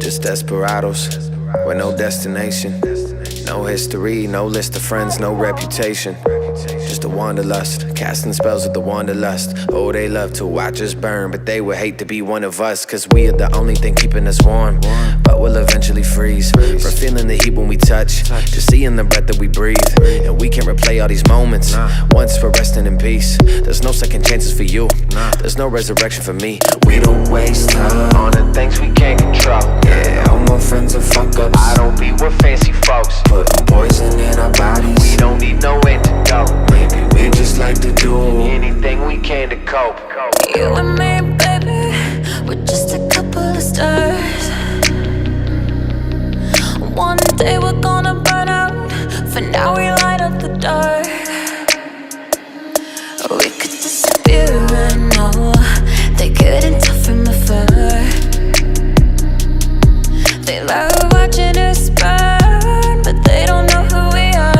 Just desperados with no destination, no history, no list of friends, no reputation. Just a wanderlust, casting spells with the wanderlust. Oh, they love to watch us burn, but they would hate to be one of us, cause we are the only thing keeping us warm. But we'll eventually freeze from feeling the heat when we touch, just seeing the breath that we breathe. And we can't replay all these moments once we're resting in peace. There's no second chances for you, there's no resurrection for me. We don't waste time on the things we can't control. Yeah, all my friends are fuck-ups. I don't be with fancy folks, putting poison in our bodies. We don't need no antidote. Maybe we just like to do anything we can to cope. You and me, baby, we're just a couple of stars. One day we're gonna burn out, for now we light up the dark. We could disappear right now, they couldn't tell from afar. They love watching us burn, but they don't know who we are.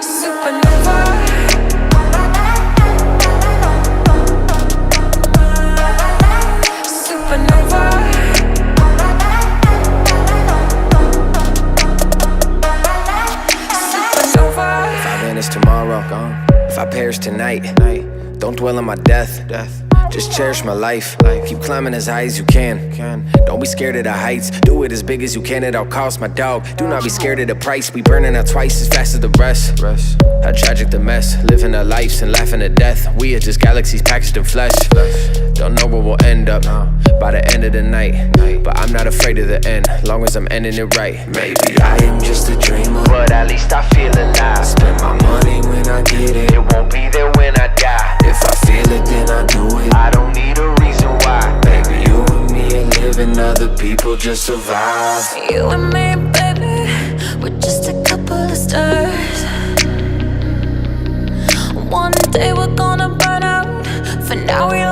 Supernova. Supernova. Supernova. If I vanish tomorrow, if I perish tonight, don't dwell on my death. Just cherish my life. Keep climbing as high as you can. Don't be scared of the heights. Do it as big as you can at all costs, my dog. Do not be scared of the price. We burning out twice as fast as the rest. How tragic the mess. Living our lives and laughing at death. We are just galaxies packaged in flesh. Don't know where we'll end up by the end of the night, but I'm not afraid of the end, long as I'm ending it right. Maybe I am just a dreamer, but at least I feel alive. Spend my money when I get it. It won't be there when I die. If I feel it, then I do it. I don't need a reason why. Baby, you and me are living, other people just survive. You and me, baby, we're just a couple of stars. One day we're gonna burn out, for now we